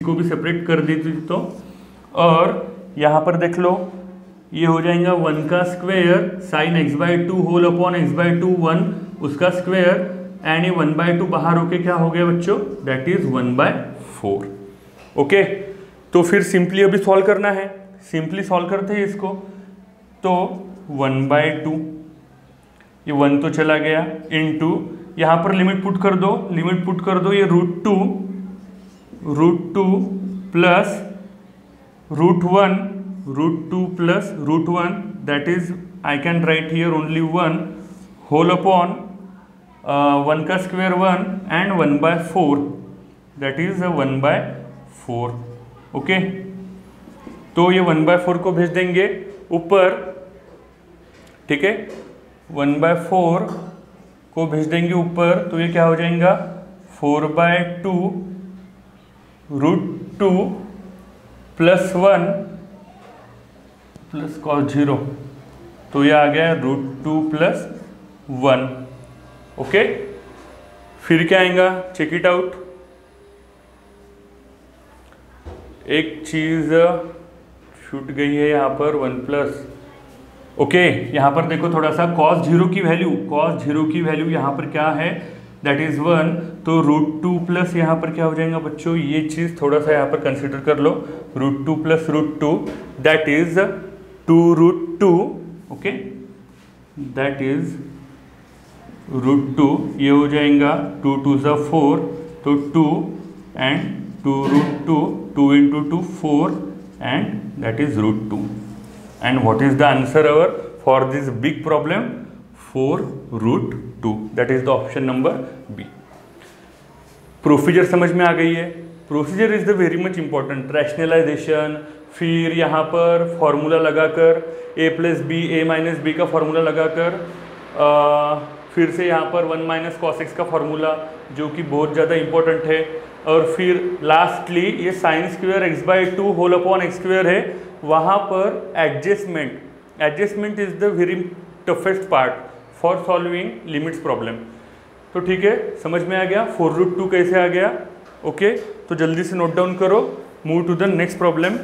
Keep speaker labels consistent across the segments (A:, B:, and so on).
A: इसको भी सेपरेट कर देती तो, और यहाँ पर देख लो ये हो जाएगा 1 का square sine x/2 whole upon x/2 1 उसका स्क्वायर, एंड ये 1/2 बाहर होके क्या हो गया बच्चों, दैट इज 1/4। ओके, तो फिर सिंपली अभी सॉल्व करना है, सिंपली सॉल्व करते हैं इसको। तो 1/2, ये 1 तो चला गया, इनटू यहाँ पर लिमिट पुट कर दो, लिमिट पुट कर दो, ये √2 plus √2 plus √1, that is I can write here only 1 whole upon 1 का square 1 and 1/4, that is 1/4। Okay, तो ये 1/4 को भेज देंगे ऊपर, ठीक है, 1/4 को भेज देंगे ऊपर, तो ये क्या हो जाएगा 4/2 √2 प्लस 1 प्लस cos 0, तो ये आ गया √2 प्लस 1। ओके, फिर क्या आएगा, चेक इट आउट। एक चीज छूट गई है यहाँ पर 1 प्लस, ओके, यहाँ पर देखो थोड़ा सा cos 0 की वैल्यू यहाँ पर क्या है, दैट इज 1, तो √2 प्लस यहाँ पर क्या हो जाएगा बच्चों, ये चीज थोड़ा सा यहाँ पर कंसिडर कर लो, √2 plus √2 that is 2√2, okay, that is √2, ये हो जाएगा 2 2 4, तो 2 and 2√2, 2 into 2 4, and that is √2, and what is the answer our for this big problem, 4√2, that is the option number B। Procedure समझ में आ गई है, procedure is the very much important, rationalization, फिर यहाँ पर फॉर्मूला लगाकर a + b a - b का फॉर्मूला लगाकर, फिर से यहाँ पर 1 - cos x का फॉर्मूला जो कि बहुत ज़्यादा इंपॉर्टेंट है, और फिर लास्टली ये sine square x/2 whole upon x square है, वहाँ पर adjustment is the very toughest part for solving limits problem. तो ठीक है, समझ में आ गया 4√2 कैसे आ गया। ओके, तो जल्दी से नोट डाउन करो, move to the next problem.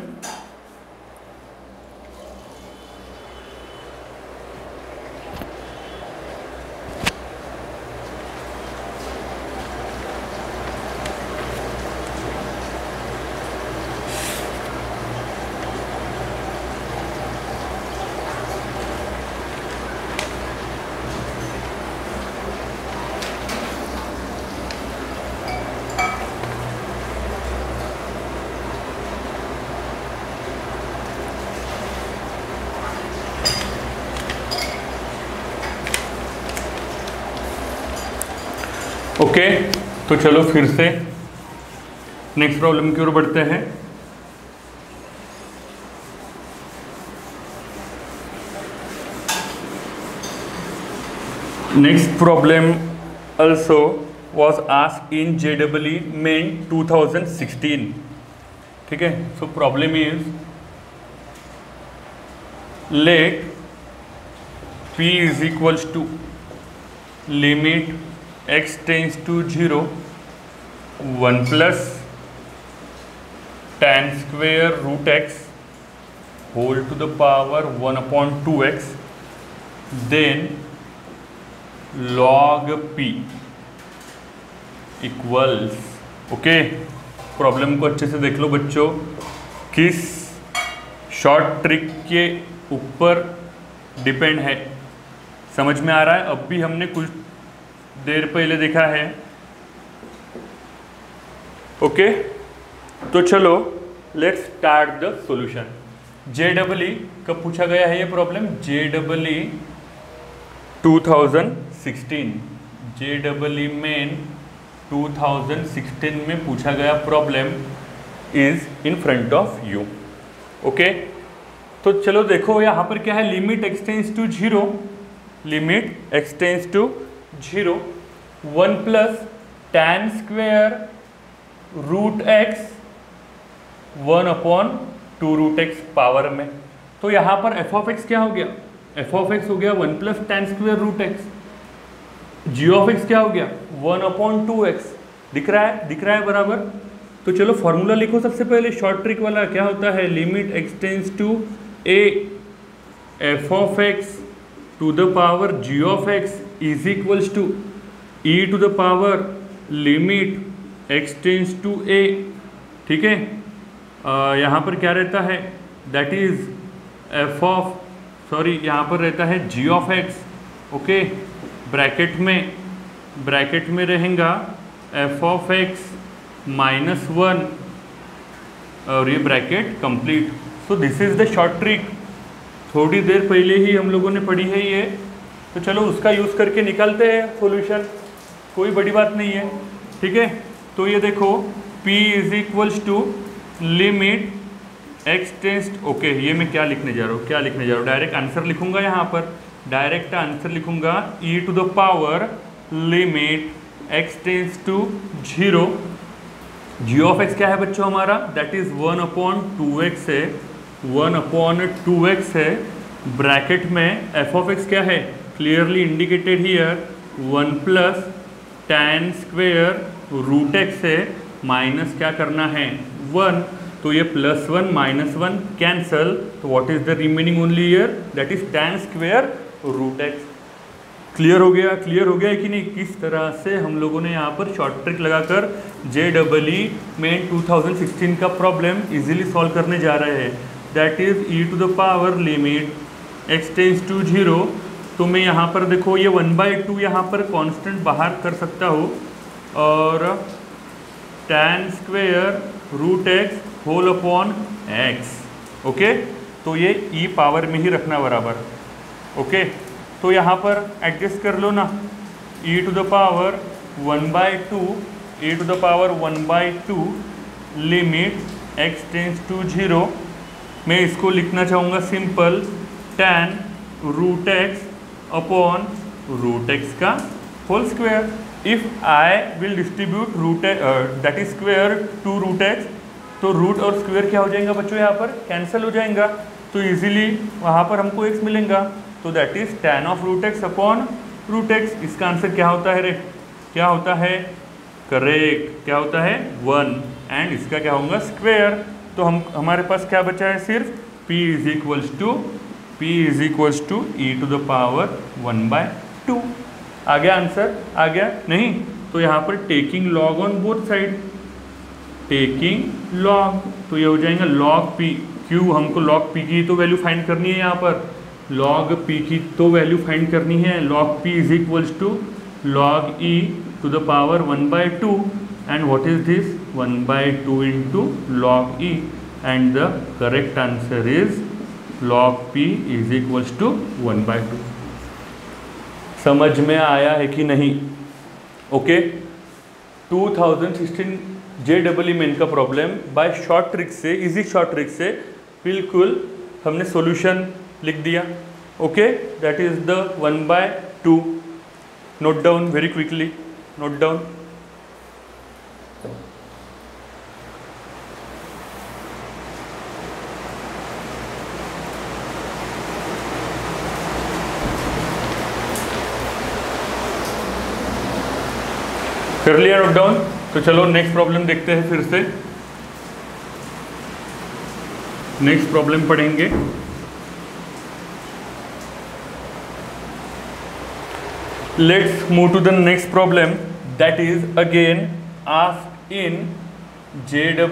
A: Okay, तो चलो फिर से नेक्स्ट प्रॉब्लम की ओर बढ़ते हैं। Next problem also was asked in JEE Main 2016, ठीक है। So problem is let P is equals to limit x tends to 0 1 plus tan square √x whole to the power 1/2x, then log p equals, okay. Problem को अच्छे से देख लो बच्चों, किस short trick के ऊपर डिपेंड है, समझ में आ रहा है। अब भी हमने कुछ देर पहले देखा है, ओके। तो चलो let's start the solution. JEE कब पूछा गया है ये प्रॉब्लम, JEE 2016, JEE मेन 2016 में पूछा गया problem is in front of you, okay. तो चलो देखो यहाँ पर क्या है, limit x tends to 0, limit x tends to 0 1 plus tan square √x 1/2√x power में। तो यहाँ पर f(x) क्या हो गया, f(x) हो गया 1 plus tan square √x, g(x) क्या हो गया 1/2x, दिख रहा है बराबर। तो चलो फॉर्मूला लिखो सबसे पहले, शॉर्ट ट्रिक वाला क्या होता है, limit x tends to a f of x to the power g of x is equals to e to the power limit x tends to a. ठीक है, यहाँ पर क्या रहता है, दैट इज एफ ऑफ यहाँ पर रहता है जी ऑफ एक्स। ओके, ब्रैकेट में रहेगा एफ ऑफ एक्स -1 और ये bracket complete. So this is the short trick, थोड़ी देर पहले ही हम लोगों ने पढ़ी है ये, तो चलो उसका यूज़ करके निकालते हैं सॉल्यूशन, कोई बड़ी बात नहीं है। ठीक है, तो ये देखो P is equals to limit x tends, okay ये मैं क्या लिखने जा रहा हूँ, डायरेक्ट आंसर लिखूंगा, यहाँ पर डायरेक्ट आंसर लिखूंगा e to the power limit x tends to 0। G of x क्या है बच्चों हमारा, दैट इज 1/2x है, 1/2x है। ब्रैकेट में एफ ऑफ एक्स क्या है, clearly indicated here 1 plus tan square root x है, माइनस क्या करना है 1, तो ये +1 -1 कैंसल, तो what is the remaining only here, that is tan square root x. Clear हो गया है कि नहीं, किस तरह से हम लोगों ने यहाँ पर शॉर्ट ट्रिक लगाकर JEE में 2016 का प्रॉब्लम इजीली सॉल्व करने जा रहे हैं। That is e to the power limit x tends to 0। तो मैं यहाँ पर देखो ये 1/2 यहाँ पर कांस्टेंट बाहर कर सकता हूँ, और tan square root x whole upon x. Okay, तो ये e पावर में ही रखना बराबर। ओके, तो यहाँ पर एडजस्ट कर लो ना, e to the power 1/2 limit x tends to 0। मैं इसको लिखना चाहूँगा simple tan root x upon root x का whole square. If I will distribute root that is square to root x, तो रूट और स्क्वायर क्या हो जाएगा बच्चों, यहाँ पर कैंसिल हो जाएगा, तो इजीली वहाँ पर हमको x मिलेगा, तो that is tan of root x upon root x. इसका आंसर क्या होता है रे, क्या होता है, करेक्ट, क्या होता है 1, एंड इसका क्या होगा स्क्वायर। तो हमारे पास क्या बचा है, सिर्फ P is equals to e to the power 1/2। आ गया आंसर, आ गया नहीं, तो यहाँ पर taking log on both side, taking log, तो ये हो जाएगा log p, क्यों हमको log p की तो वैल्यू फाइंड करनी है, यहाँ पर log p की तो वैल्यू फाइंड करनी है। log p is equals to log e to the power 1/2, and what is this 1/2 into log e, and the correct answer is log p is equals to 1/2। समझ में आया है कि नहीं? ओके, 2016 JEE मेन का problem by short trick से, easy short trick से बिल्कुल हमने सॉल्यूशन लिख दिया। Okay, that is the 1/2। Note down very quickly, note down. कर लिया नोट डाउन? तो चलो नेक्स्ट प्रॉब्लम देखते हैं, फिर से नेक्स्ट प्रॉब्लम पढ़ेंगे। Let's move to the next problem, that is again asked in JEE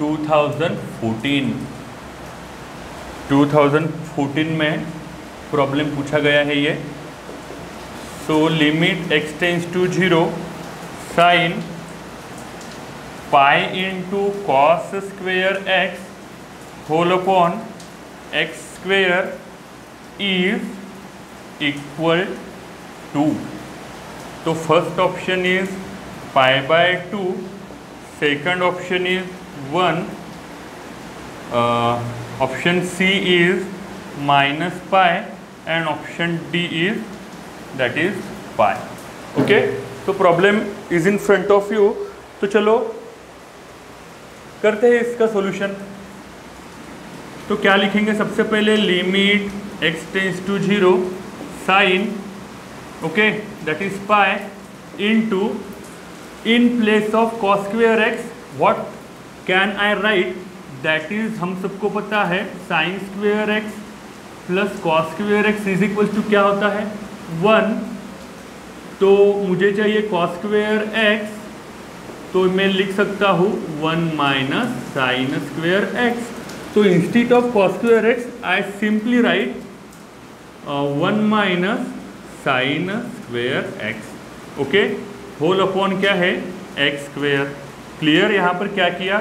A: 2014। 2014 में प्रॉब्लम पूछा गया है ये। So limit x tends to 0 sine pi into cos square x whole upon x square is equal to. तो first option is π/2, second option is 1, option C is -π, and option D is that is π। Okay, तो problem is in front of you. तो चलो करते हैं इसका solution. तो क्या लिखेंगे सबसे पहले, limit x tends to 0 sine, okay that is π, into in place of cos square x what can I write, that is हम सबको पता है sine square x plus cos square x is equal to क्या होता है 1। तो मुझे चाहिए कॉस स्क्वेयर एक्स, तो मैं लिख सकता हूँ 1 माइनस साइन स्क्वेयर एक्स। तो instead of cos square x I simply write 1 minus sine square x. Okay, whole upon क्या है एक्स स्क्वेयर। क्लियर, यहाँ पर क्या किया,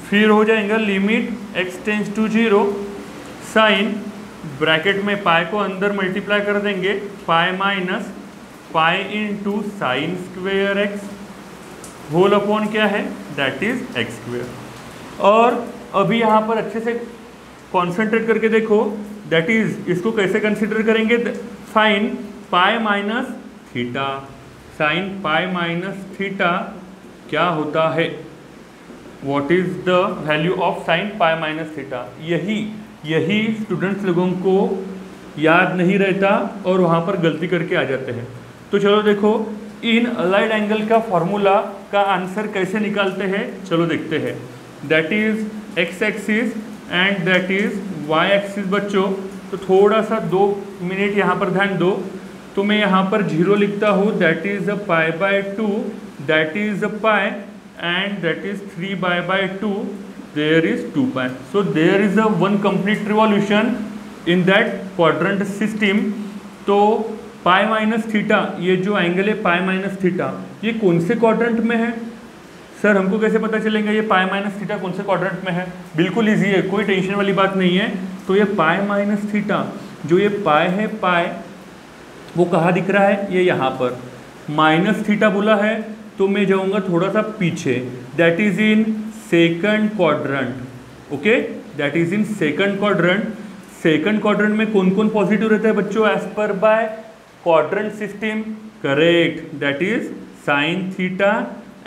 A: फिर हो जाएगा limit x tends to 0 sine bracket में पाई को अंदर मल्टीप्लाई कर देंगे, pi minus pi into sine square x whole upon क्या है दैट इज एक्स स्क्वेयर। और अभी यहाँ पर अच्छे से कॉन्सेंट्रेट करके देखो, दैट इज इसको कैसे कंसिडर करेंगे, sine pi minus theta. Sine pi minus theta क्या होता है, what is the value of sine pi minus theta. यही स्टूडेंट्स लोगों को याद नहीं रहता और वहाँ पर गलती करके आ जाते हैं। तो चलो देखो, इन अलाइड एंगल का फॉर्मूला का आंसर कैसे निकालते हैं, चलो देखते हैं। That is x axis and that is y axis बच्चों। तो थोड़ा सा 2 मिनट यहाँ पर ध्यान दो। तो मैं यहाँ पर 0 लिखता हूँ, that is pi by 2, that is pi and that is 3 by 2, there is 2 pi. So there is a 1 complete revolution in that quadrant system. तो पाई माइनस थीटा, ये जो एंगल है पाई माइनस थीटा, ये कौन से quadrant में है sir, हमको कैसे पता चलेगा ये पाई माइनस थीटा कौन से क्वाड्रेंट में है। बिल्कुल इजी है, कोई टेंशन वाली बात नहीं है। तो ये पाई माइनस थीटा, जो ये पाई है पाई, वो कहाँ दिख रहा है, ये यहाँ पर। माइनस थीटा बोला है तो मैं जाऊँगा थोड़ा सा पीछे, that is in second quadrant. Okay, that is in second quadrant. Second quadrant में कौन कौन पॉजिटिव रहता है बच्चों, as per by quadrant system, correct, that is sine theta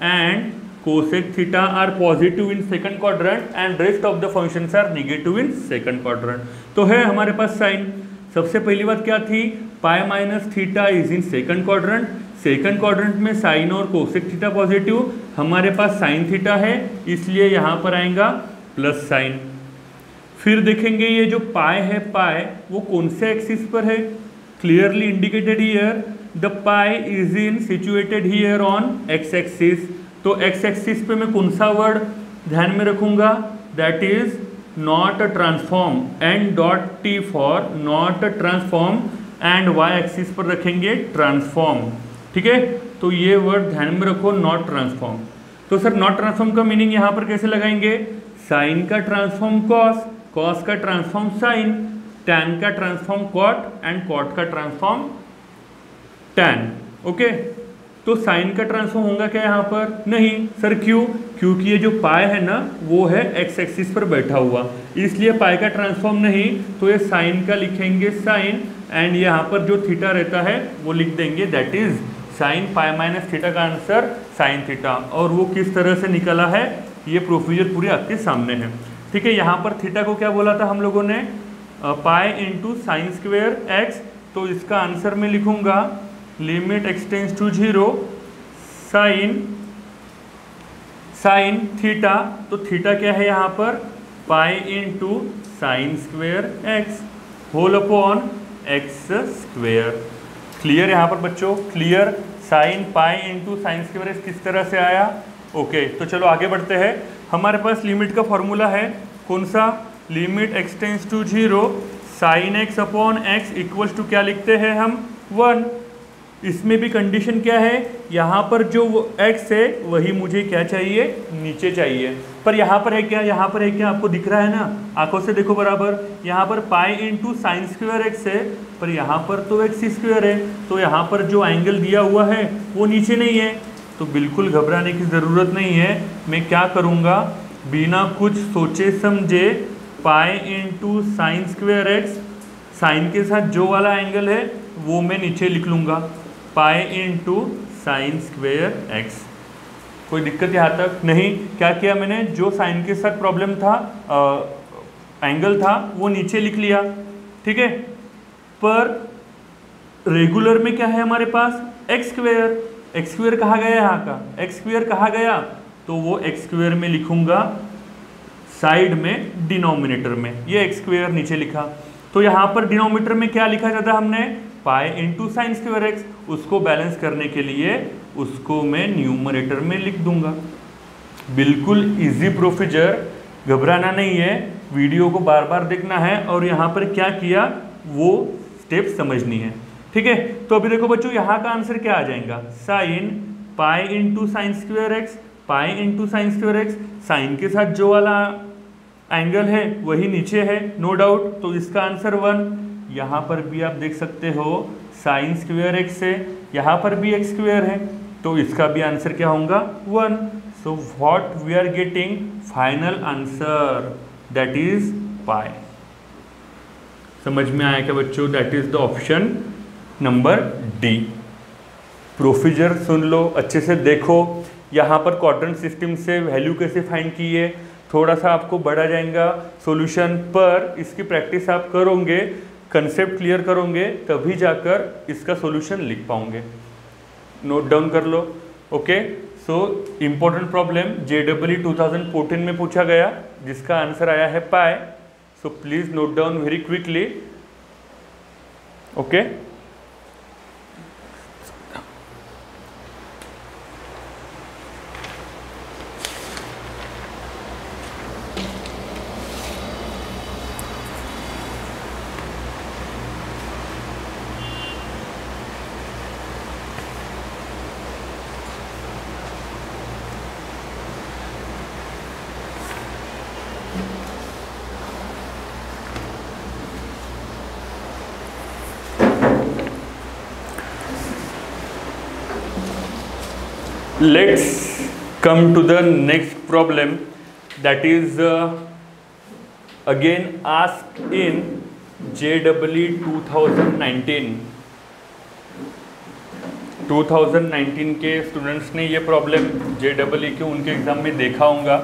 A: and cosec theta are positive in second quadrant and rest of the functions are negative in second quadrant. तो है हमारे पास sign. सबसे पहली बात क्या थी, pi minus theta is in second quadrant. Second quadrant में sign और कोसेक थीटा पॉजिटिव, हमारे पास साइन थीटा है इसलिए यहाँ पर आएगा प्लस साइन। फिर देखेंगे ये जो पाई है पाई, वो कौन से एक्सिस पर है, clearly indicated here, the pi is in situated here on x axis. तो एक्स एक्सिस पे मैं कौन सा वर्ड ध्यान में रखूंगा, that is not transform, and dot t for not transform, and y axis पर रखेंगे ट्रांसफॉर्म। ठीक है, तो ये वर्ड ध्यान में रखो, नॉट ट्रांसफॉर्म। तो सर नॉट ट्रांसफॉर्म का मीनिंग यहाँ पर कैसे लगाएंगे, साइन का ट्रांसफॉर्म कॉस, कॉस का ट्रांसफॉर्म साइन, टैन का ट्रांसफॉर्म कॉट एंड कॉट का ट्रांसफॉर्म टैन। ओके, तो साइन का ट्रांसफॉर्म होगा क्या यहाँ पर, नहीं सर, क्यों, क्योंकि ये जो पाई है ना वो है एक्स एक्सिस पर बैठा हुआ, इसलिए पाई का ट्रांसफॉर्म नहीं। तो ये साइन का लिखेंगे साइन, एंड यहाँ पर जो थीटा रहता है वो लिख देंगे, that is sine pi minus theta का आंसर साइन थीटा। और वो किस तरह से निकला है, ये प्रोसीजर पूरे आपके सामने है। ठीक है, यहाँ पर थीटा को क्या बोला था हम लोगों ने, pi into sine square x. तो इसका आंसर मैं लिखूंगा limit x tends to 0 sine theta. तो थीटा क्या है यहाँ पर, pi into sine square x whole upon x square. Clear यहाँ पर बच्चों, clear, sine pi into sine square x किस तरह से आया। ओके, तो चलो आगे बढ़ते हैं। हमारे पास लिमिट का फॉर्मूला है कौन सा, limit x tends to 0 sine x upon x equals to क्या लिखते हैं हम 1। इसमें भी कंडीशन क्या है, यहाँ पर जो x है वही मुझे क्या चाहिए, नीचे चाहिए। पर यहाँ पर है क्या, यहाँ पर है क्या, आपको दिख रहा है ना, आंखों से देखो बराबर, यहाँ पर pi into sine square x है, पर यहाँ पर तो एक्स स्क्वायर है। तो यहाँ पर जो एंगल दिया हुआ है वो नीचे नहीं है, तो बिल्कुल घबराने की ज़रूरत नहीं है। मैं क्या करूँगा, बिना कुछ सोचे समझे pi into sine square x, sine के साथ जो वाला एंगल है वो मैं नीचे लिख लूँगा, पाई इंटू साइन स्क्वेयर एक्स। कोई दिक्कत यहाँ तक नहीं। क्या किया मैंने, जो साइन के साथ प्रॉब्लम था, एंगल था, वो नीचे लिख लिया। ठीक है, पर रेगुलर में क्या है हमारे पास, एक्स स्क्वेयर। एक्स स्क्वेयर कहाँ गया, यहाँ का एक्स स्क्वेयर कहाँ गया, तो वो एक्स स्क्वायर में लिखूंगा, साइड में डिनोमिनेटर में ये एक्स स्क्वायर नीचे लिखा। तो यहाँ पर डिनोमिनेटर में क्या लिखा जाता हमने, पाई इंटू साइन स्क्वायर एक्स। उसको बैलेंस करने के लिए उसको मैं न्यूमरेटर में लिख दूंगा। बिल्कुल इजी प्रोसीजर, घबराना नहीं है, वीडियो को बार बार देखना है और यहाँ पर क्या किया वो स्टेप समझनी है, ठीक है। तो अभी देखो बच्चों यहाँ का आंसर क्या आ जाएगा, sine pi into sine square x, pi into sine square x. Sine के साथ जो वाला एंगल है वही नीचे है, नो डाउट, तो इसका आंसर 1। यहाँ पर भी आप देख सकते हो साइन स्क्वायर एक्स है, यहाँ पर भी एक्स स्क्वायर है, तो इसका भी आंसर क्या होगा 1। So what we are getting, final answer that is pi. समझ में आया क्या बच्चों, that is the option number D. Procedure सुन लो, अच्छे से देखो, यहाँ पर क्वाड्रेंट सिस्टम से वैल्यू कैसे फाइंड की है थोड़ा सा आपको बढ़ा जाएगा सॉल्यूशन पर। इसकी प्रैक्टिस आप करोगे, कंसेप्ट क्लियर करोगे, तभी जाकर इसका सॉल्यूशन लिख पाओगे। नोट डाउन कर लो, okay. So important problem JEE 2014 में पूछा गया जिसका आंसर आया है pi. So please note down very quickly, okay. Let's come to the next problem that is again asked in JEE 2019 के स्टूडेंट्स ने ये प्रॉब्लम JEE के उनके एग्ज़ाम में देखा होगा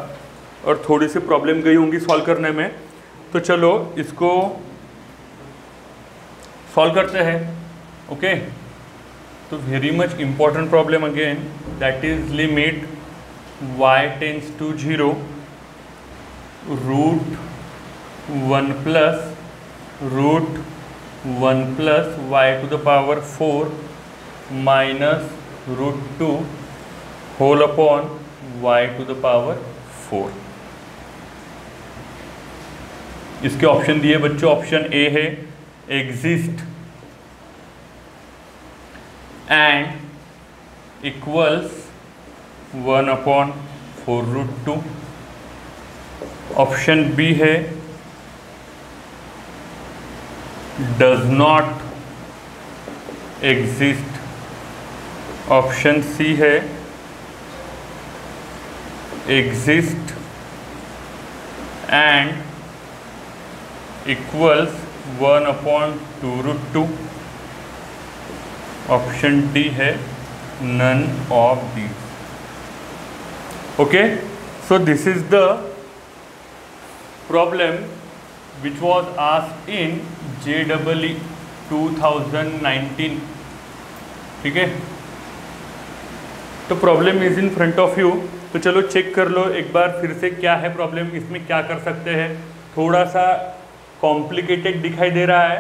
A: और थोड़ी सी प्रॉब्लम गई होंगी सॉल्व करने में। तो चलो इसको सॉल्व करते हैं, ओके। तो very much important problem again, that is limit y tends to 0 √1 plus y to the power 4 minus √2 whole upon y to the power 4। इसके ऑप्शन दिए बच्चों, ऑप्शन ए है exist and equals 1/4√2। Option B है does not exist. Option C है exist and equals 1/2√2। Option D है none of these, okay. So this is the problem which was asked in JEE 2019, ठीक है। तो problem is in front of you, तो चलो check कर लो एक बार फिर से क्या है प्रॉब्लम, इसमें क्या कर सकते हैं। थोड़ा सा कॉम्प्लिकेटेड दिखाई दे रहा है,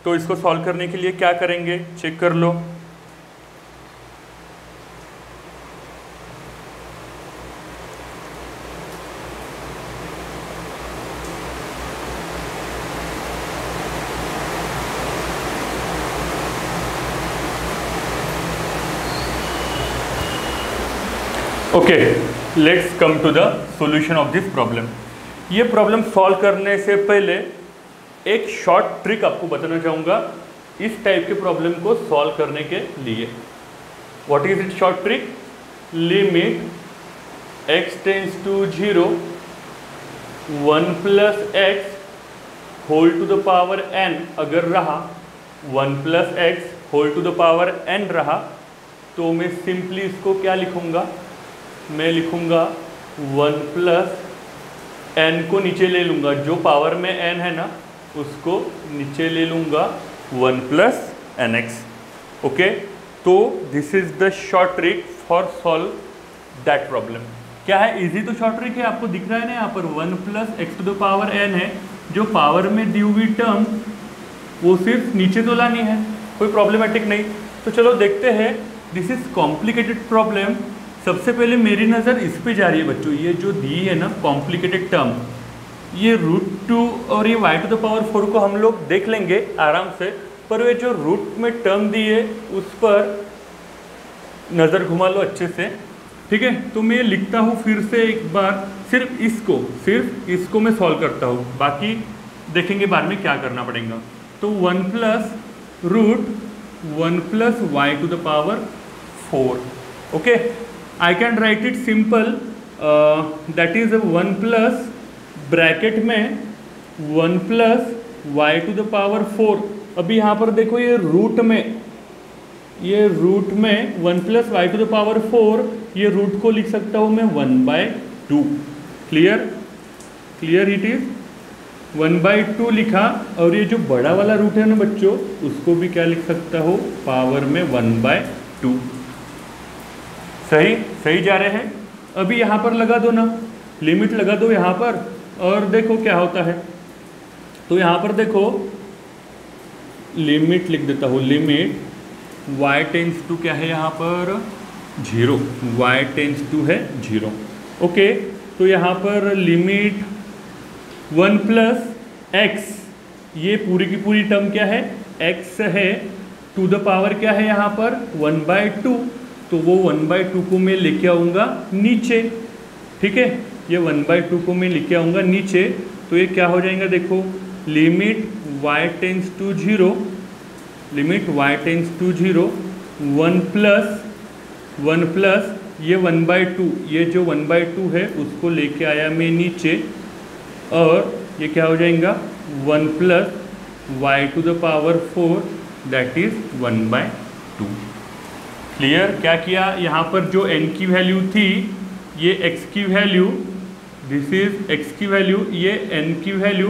A: तो इसको सॉल्व करने के लिए क्या करेंगे चेक कर लो। Okay, let's come to the solution of this problem. ये प्रॉब्लम सॉल्व करने से पहले एक शॉर्ट ट्रिक आपको बताना चाहूँगा इस टाइप के प्रॉब्लम को सॉल्व करने के लिए। What is it short trick? Limit x tends to 0 1 plus x whole to the power n अगर रहा, 1 plus x whole to the power n रहा, तो मैं सिंपली इसको क्या लिखूंगा, मैं लिखूंगा 1 प्लस n को नीचे ले लूँगा, जो पावर में n है ना उसको नीचे ले लूँगा 1 प्लस nx, ओके। तो this is the short trick for solve that problem. क्या है, इजी तो शॉर्ट ट्रिक है, आपको दिख रहा है ना यहाँ पर 1 + x⁴n है, जो पावर में दी हुई टर्म वो सिर्फ नीचे तो लानी है, कोई प्रॉब्लमेटिक नहीं। तो चलो देखते हैं, दिस इज कॉम्प्लिकेटेड प्रॉब्लम। सबसे पहले मेरी नज़र इस पे जा रही है बच्चों, ये जो दी है ना कॉम्प्लिकेटेड टर्म, ये √2 और ये y⁴ को हम लोग देख लेंगे आराम से, पर ये जो रूट में टर्म दी है उस पर नज़र घुमा लो अच्छे से, ठीक है। तो मैं लिखता हूँ फिर से एक बार, सिर्फ इसको मैं सॉल्व करता हूँ, बाकी देखेंगे बाद में क्या करना पड़ेगा। तो 1 + √1 + y⁴, okay. I can right it simple, that is 1 + bracket में 1 + y⁴। अभी यहाँ पर देखो ये रूट में 1 + y⁴, ये रूट को लिख सकता हूँ मैं 1/2। क्लियर इट इज 1/2 लिखा, और ये जो बड़ा वाला रूट है ना बच्चों, उसको भी क्या लिख सकता हो, पावर में 1/2। सही जा रहे हैं। अभी यहाँ पर लगा दो ना, लिमिट लगा दो यहाँ पर, और देखो क्या होता है। तो यहाँ पर देखो लिमिट लिख देता हूँ, लिमिट y टेंस टू क्या है यहाँ पर 0, y टेंस टू है 0, ओके। तो यहाँ पर लिमिट 1 + x, ये पूरी की पूरी टर्म क्या है, x है, टू द पावर क्या है यहाँ पर 1/2, तो वो 1/2 को मैं लेके आऊँगा नीचे, ठीक है। ये 1/2 को मैं लेके आऊँगा नीचे, तो ये क्या हो जाएगा देखो, लिमिट y टेंस टू 0, 1 + ये 1/2, ये जो 1/2 है उसको लेके आया मैं नीचे, और ये क्या हो जाएगा 1 + y⁴, दैट इज 1/2। क्लियर। क्या किया, यहाँ पर जो n की वैल्यू थी, ये x की वैल्यू, दिस इज x की वैल्यू, ये n की वैल्यू,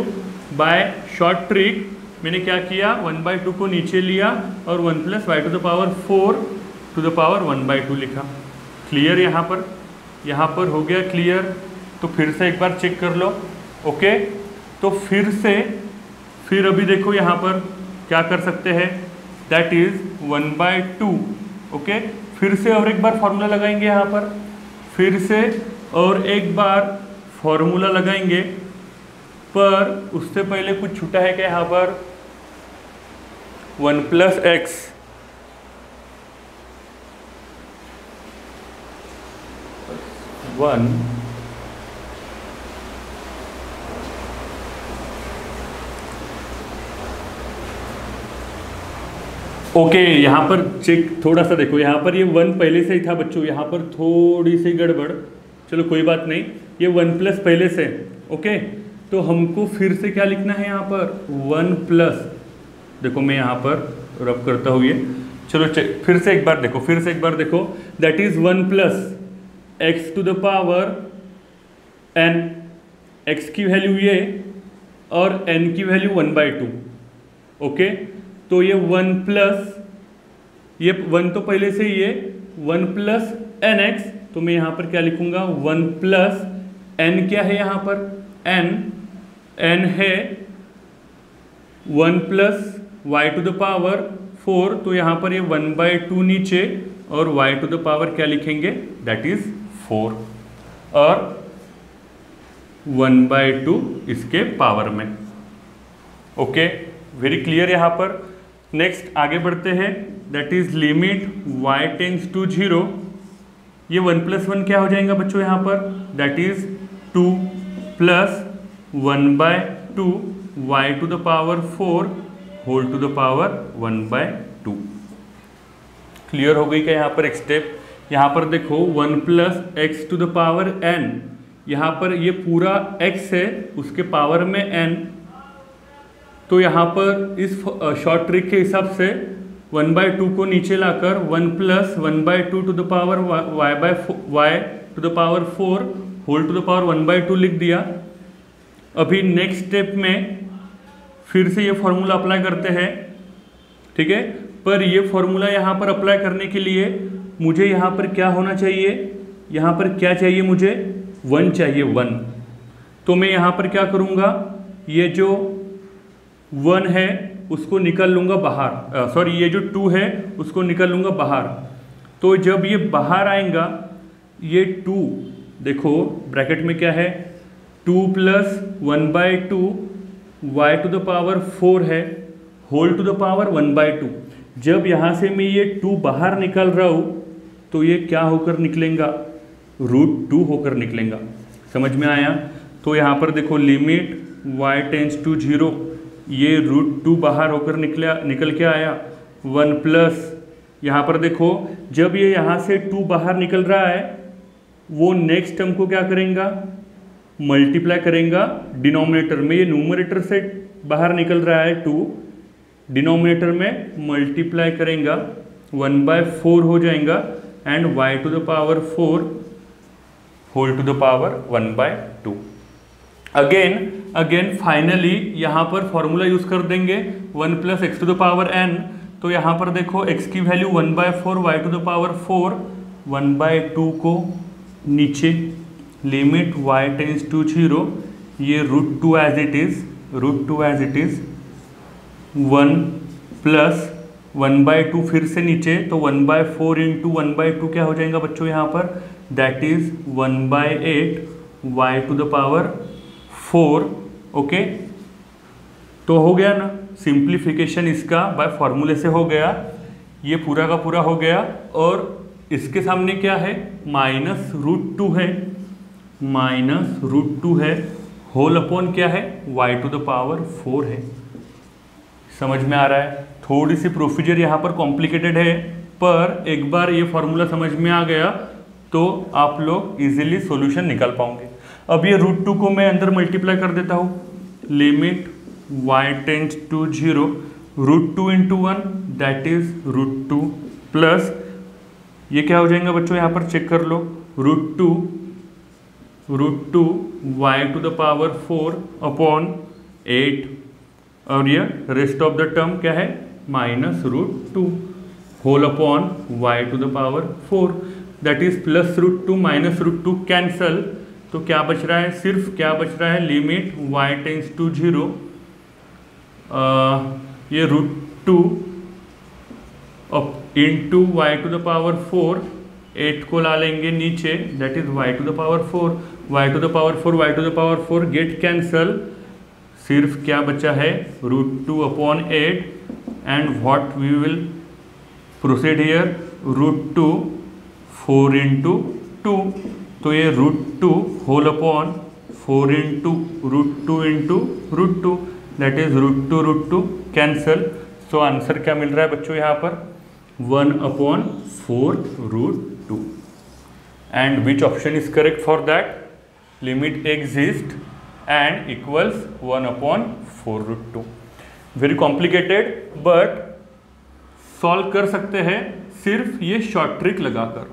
A: बाय शॉर्ट ट्रिक मैंने क्या किया, 1/2 को नीचे लिया और 1 + y⁴ 1/2 लिखा। क्लियर। यहाँ पर हो गया क्लियर। तो फिर से एक बार चेक कर लो, ओके। तो फिर अभी देखो यहाँ पर क्या कर सकते हैं, दैट इज 1/2, ओके। फिर से और एक बार फॉर्मूला लगाएंगे यहाँ पर, फिर से और एक बार फॉर्मूला लगाएंगे, पर उससे पहले कुछ छूटा है क्या यहाँ पर, 1 + x, ओके। यहाँ पर चेक थोड़ा सा देखो, यहाँ पर ये 1 पहले से ही था बच्चों, यहाँ पर थोड़ी सी गड़बड़, चलो कोई बात नहीं, ये 1 + पहले से, ओके। तो हमको फिर से क्या लिखना है यहाँ पर 1 +, देखो मैं यहाँ पर रब करता हूँ ये, चलो चेक, फिर से एक बार देखो, that is 1 + x⁴ n, x की वैल्यू ये और n की वैल्यू 1/2, ओके। तो ये 1 + ये 1 तो पहले से ही है, 1 + nx, तो मैं यहाँ पर क्या लिखूँगा 1 + n, क्या है यहाँ पर n है 1 + y⁴, तो यहाँ पर ये 1/2 नीचे और y⁴ क्या लिखेंगे, दैट इज 4, और 1/2 इसके पावर में, ओके। वेरी क्लियर यहाँ पर। नेक्स्ट आगे बढ़ते हैं, that is limit y tends to 0, ये 1 + 1 क्या हो जाएगा बच्चों यहाँ पर, that is 2 + 1/2 y⁴ whole to the power 1/2। Clear हो गई क्या यहाँ पर एक स्टेप। यहाँ पर देखो 1 + x⁴n, यहाँ पर ये पूरा x है, उसके पावर में n, तो यहाँ पर इस शॉर्ट ट्रिक के हिसाब से 1/2 को नीचे लाकर 1 + 1/2 to the power y⁴ whole to the power 1/2 लिख दिया। अभी नेक्स्ट स्टेप में फिर से ये फॉर्मूला अप्लाई करते हैं, ठीक है। पर ये फॉर्मूला यहाँ पर अप्लाई करने के लिए मुझे यहाँ पर क्या होना चाहिए, यहाँ पर क्या चाहिए मुझे, 1 चाहिए, 1। तो मैं यहाँ पर क्या करूँगा, ये जो 1 है उसको निकाल लूँगा बाहर, सॉरी ये जो 2 है उसको निकाल लूँगा बाहर। तो जब ये बाहर आएगा, ये 2 देखो ब्रैकेट में क्या है, 2 plus 1/2 y to the power 4 है, होल टू द पावर 1/2। जब यहाँ से मैं ये 2 बाहर निकाल रहा हूँ तो ये क्या होकर निकलेगा, √2 होकर निकलेगा। समझ में आया? तो यहाँ पर देखो लिमिट y टेंस टू 0, ये √2 बाहर होकर निकल के आया। 1 प्लस यहाँ पर देखो जब ये यहाँ से 2 बाहर निकल रहा है, वो नेक्स्ट टर्म को क्या करेगा, मल्टीप्लाई करेगा डिनोमिनेटर में। ये न्यूमरेटर से बाहर निकल रहा है 2, डिनोमिनेटर में मल्टीप्लाई करेगा 1/4 हो जाएगा, and y to the power 4 whole to the power 1/2। Again finally यहाँ पर फॉर्मूला यूज कर देंगे 1 plus x to the power n। तो यहाँ पर देखो x की value 1/4, y to the power 4, 1/2 को नीचे, लिमिट y टेंस टू 0, ये √2 एज इट इज, 1 प्लस 1/2 फिर से नीचे, तो 1/4 इंटू 1/2 क्या हो जाएगा बच्चों यहाँ पर, that is 1/8 y to the power 4। Okay, तो हो गया ना, सिंप्लीफिकेशन इसका बाय फॉर्मूले से हो गया, ये पूरा का पूरा हो गया। और इसके सामने क्या है, -√2 है, -√2 है, होल अपॉन क्या है, y टू द पावर 4 है। समझ में आ रहा है? थोड़ी सी प्रोसीजर यहाँ पर कॉम्प्लिकेटेड है, पर एक बार ये फॉर्मूला समझ में आ गया तो आप लोग इजीली सॉल्यूशन निकाल पाओगे। अब ये √2 को मैं अंदर मल्टीप्लाई कर देता हूँ, limit y tends to 0, √2 into 1 that is √2 plus ये क्या हो जाएगा बच्चों, यहाँ पर चेक कर लो, √2 y to the power 4 upon 8, और ये रेस्ट ऑफ द टर्म क्या है, -√2 whole upon y to the power 4, that is plus √2 -√2 cancel. तो क्या बच रहा है, सिर्फ क्या बच रहा है, लिमिट y टेंस टू 0, ये √2 into y to the power 4, 8 को ला लेंगे नीचे, that is y to the power 4, y to the power 4, y to the power 4 get cancel, सिर्फ क्या बचा है, √2 upon 8, and what we will proceed here, √2 4 into 2, तो ये √2 whole upon 4 into √2 into √2, that is √2 cancel. So answer क्या मिल रहा है बच्चों यहाँ पर, 1/4√2। And which option is correct for that, limit exist and equals 1/4√2। Very complicated, but solve कर सकते हैं सिर्फ ये शॉर्ट ट्रिक लगाकर।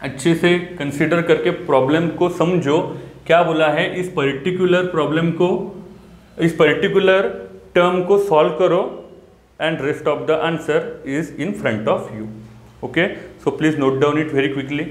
A: अच्छे से कंसीडर करके प्रॉब्लम को समझो, क्या बोला है, इस पर्टिकुलर प्रॉब्लम को, इस पर्टिकुलर टर्म को सॉल्व करो, and rest of the answer is in front of you. Okay, so please note down it very quickly.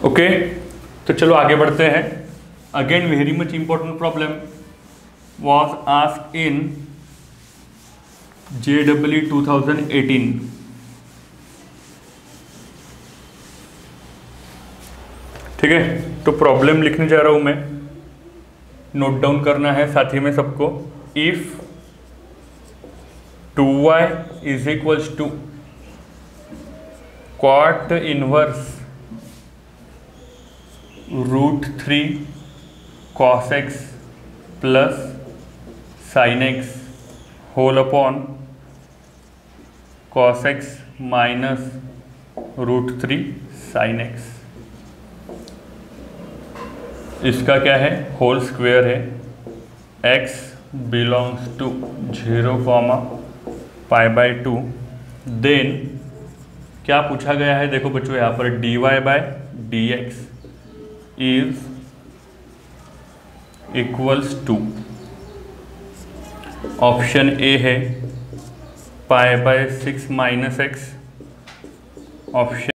A: Okay, तो चलो आगे बढ़ते हैं। Again very much important problem was asked in JEE 2018। ठीक है, तो प्रॉब्लम लिखने जा रहा हूं मैं, नोट डाउन करना है साथ ही में सबको। If 2y is equals to cot inverse √3 cos x plus sin x whole upon cos x minus √3 sin x। इसका क्या है, होल स्क्वायर है, x बिलोंग्स टू 0, π/2। देन क्या पूछा गया है, देखो बच्चों यहाँ पर dy/dx is equals to, option A है π/6 - x, ऑप्शन